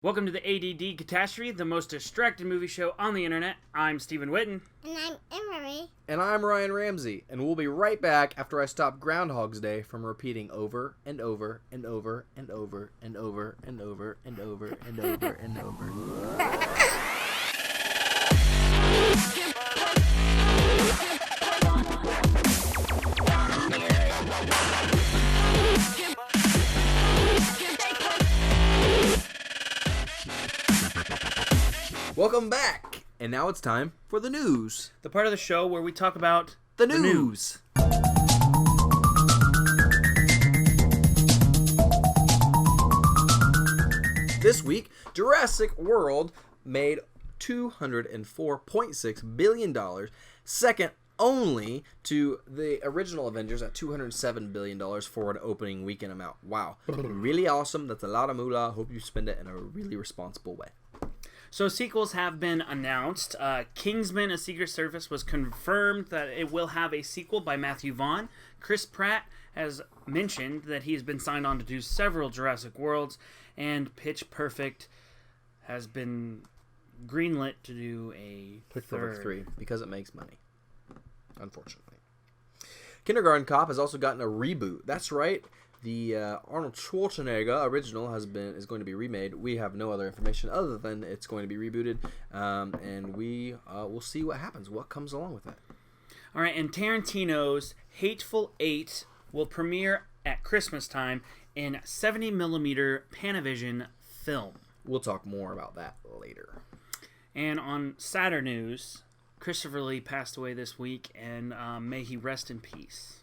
Welcome to the a.d.d. Catastrophe, the most distracted movie show on the internet. I'm Stephen Witten. And I'm Emery. And I'm Ryan Ramsey, and we'll be right back after I stop Groundhog's Day from repeating over and over and over and over and over and over and over and over and over. Welcome back, and now it's time for the news. The part of the show where we talk about The news. This week, Jurassic World made $204.6 billion, second only to the original Avengers at $207 billion for an opening weekend amount. Wow. Really awesome. That's a lot of moolah. Hope you spend it in a really responsible way. So sequels have been announced. Kingsman: A Secret Service was confirmed that it will have a sequel by Matthew Vaughn. Chris Pratt has mentioned that he's been signed on to do several Jurassic Worlds, and Pitch Perfect has been greenlit to do a Pitch third. Perfect 3 because it makes money, unfortunately. Kindergarten Cop has also gotten a reboot. That's right. The Arnold Schwarzenegger original is going to be remade. We have no other information other than it's going to be rebooted, and we will see what happens, what comes along with that. All right, and Tarantino's Hateful Eight will premiere at Christmas time in 70mm Panavision film. We'll talk more about that later. And on sadder news, Christopher Lee passed away this week, and may he rest in peace.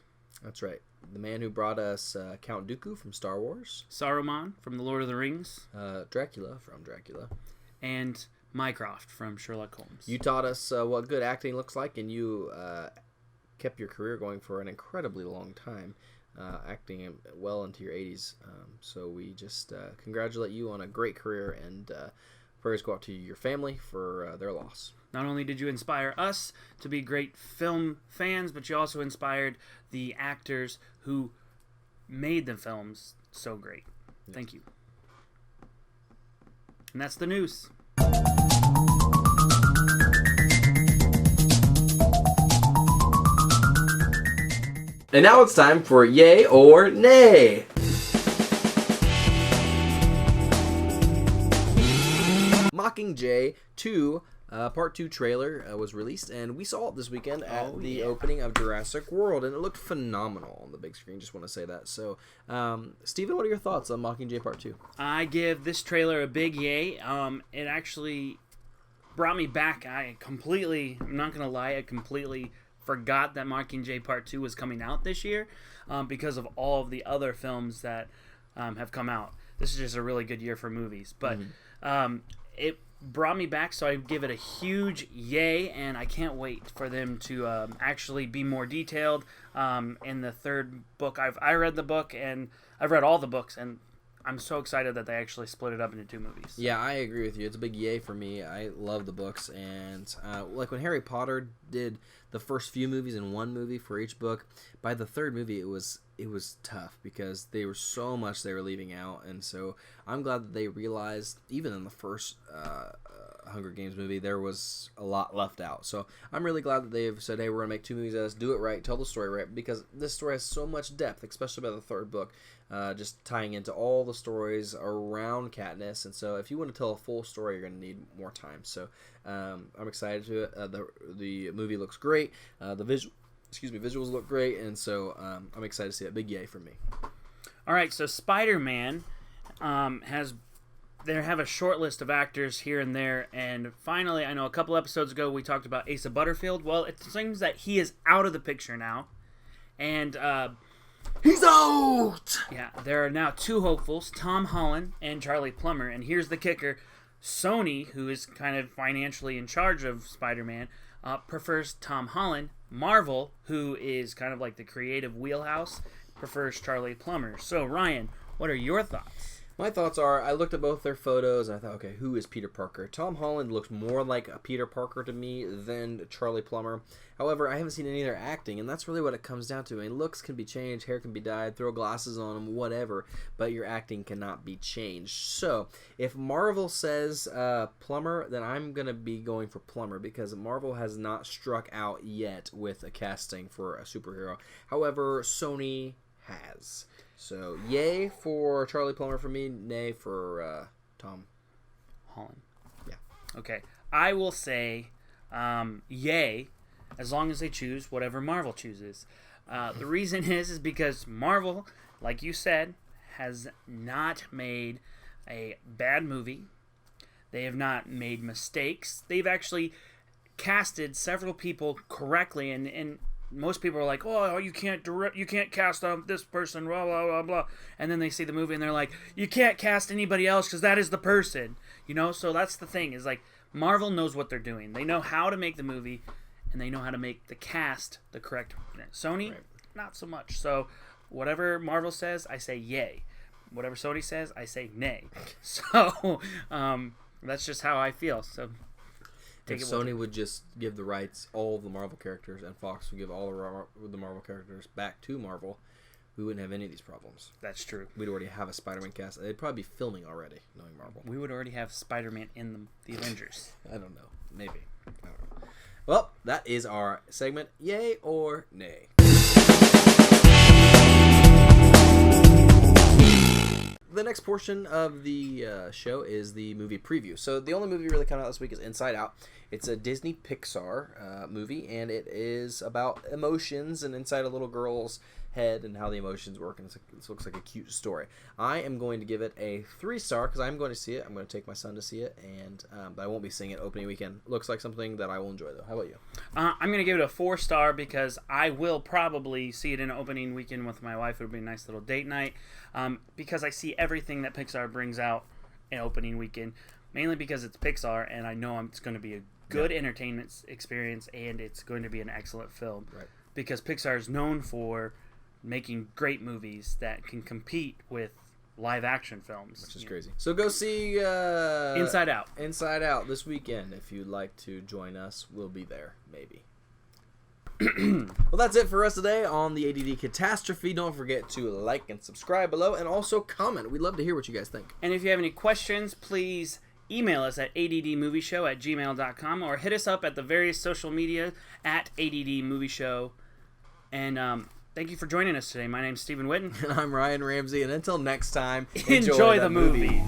That's right. The man who brought us Count Dooku from Star Wars. Saruman from The Lord of the Rings. Dracula from Dracula. And Mycroft from Sherlock Holmes. You taught us what good acting looks like, and you kept your career going for an incredibly long time, acting well into your 80s. So we just congratulate you on a great career, and prayers go out to your family for their loss. Not only did you inspire us to be great film fans, but you also inspired the actors who made the films so great. Yes. Thank you. And that's the news. And now it's time for Yay or Nay. Mockingjay 2 Part 2 trailer was released, and we saw it this weekend at the opening of Jurassic World, and it looked phenomenal on the big screen. Just want to say that. So, Steven, what are your thoughts on Mockingjay Part 2? I give this trailer a big yay. It actually brought me back. I'm not going to lie, I completely forgot that Mockingjay Part 2 was coming out this year because of all of the other films that have come out. This is just a really good year for movies. But it brought me back, so I give it a huge yay, and I can't wait for them to actually be more detailed in the third book. I read the book, and I've read all the books, and I'm so excited that they actually split it up into 2 movies. Yeah, I agree with you. It's a big yay for me. I love the books, and like when Harry Potter did the first few movies in one movie for each book, by the third movie it was tough because they were so much they were leaving out, and so I'm glad that they realized even in the first Hunger Games movie there was a lot left out. So I'm really glad that they've said, hey, we're gonna make 2 movies of this, do it right, tell the story right, because this story has so much depth, especially by the third book, just tying into all the stories around Katniss. And so if you want to tell a full story, you're gonna need more time. So I'm excited to it. The movie looks great. The visuals look great, and so I'm excited to see it. Big yay from me. All right, so Spider-Man they have a short list of actors here and there, and finally, I know a couple episodes ago we talked about Asa Butterfield. Well, it seems that he is out of the picture now, and he's out! Yeah, there are now 2 hopefuls, Tom Holland and Charlie Plummer, and here's the kicker. Sony, who is kind of financially in charge of Spider-Man, prefers Tom Holland. Marvel, who is kind of like the creative wheelhouse, prefers Charlie Plummer. So, Ryan, what are your thoughts? My thoughts are, I looked at both their photos and I thought, okay, who is Peter Parker? Tom Holland looks more like a Peter Parker to me than Charlie Plummer. However, I haven't seen any of their acting, and that's really what it comes down to. I mean, looks can be changed, hair can be dyed, throw glasses on them, whatever, but your acting cannot be changed. So, if Marvel says Plummer, then I'm going to be going for Plummer, because Marvel has not struck out yet with a casting for a superhero. However, Sony has. So, yay for Charlie Plummer for me, nay for Tom Holland. Yeah. Okay. I will say yay, as long as they choose whatever Marvel chooses. The reason is because Marvel, like you said, has not made a bad movie. They have not made mistakes. They've actually casted several people correctly, and most people are like, oh, you can't cast this person, blah, blah, blah, blah. And then they see the movie and they're like, you can't cast anybody else because that is the person. You know, so that's the thing, is like, Marvel knows what they're doing. They know how to make the movie, and they know how to make the cast the correct. Sony, right. Not so much. So whatever Marvel says, I say yay. Whatever Sony says, I say nay. So that's just how I feel. So if Sony would just give the rights, all of the Marvel characters, and Fox would give all of the Marvel characters back to Marvel, we wouldn't have any of these problems. That's true. We'd already have a Spider-Man cast. They'd probably be filming already, knowing Marvel. We would already have Spider-Man in the Avengers. I don't know. Maybe. I don't know. Well, that is our segment, yay or nay. The next portion of the show is the movie preview. So the only movie really coming out this week is Inside Out. It's a Disney Pixar movie, and it is about emotions and inside a little girl's head and how the emotions work, and it looks like a cute story. I am going to give it a 3-star because I'm going to see it. I'm going to take my son to see it, and but I won't be seeing it opening weekend. Looks like something that I will enjoy, though. How about you? I'm going to give it a 4-star because I will probably see it in opening weekend with my wife. It would be a nice little date night because I see everything that Pixar brings out in opening weekend, mainly because it's Pixar, and I know it's going to be a good entertainment experience, and it's going to be an excellent film. Right. Because Pixar is known for making great movies that can compete with live action films, which is crazy. So go see Inside Out. Inside Out this weekend. If you'd like to join us, we'll be there, maybe. Well, that's it for us today on the a.d.d. Catastrophe. Don't forget to like and subscribe below, and also comment. We'd love to hear what you guys think. And if you have any questions, please email us at addmovieshow@gmail.com or hit us up at the various social media at addmovieshow. And thank you for joining us today. My name's Stephen Witten. And I'm Ryan Ramsey. And until next time, enjoy the movie.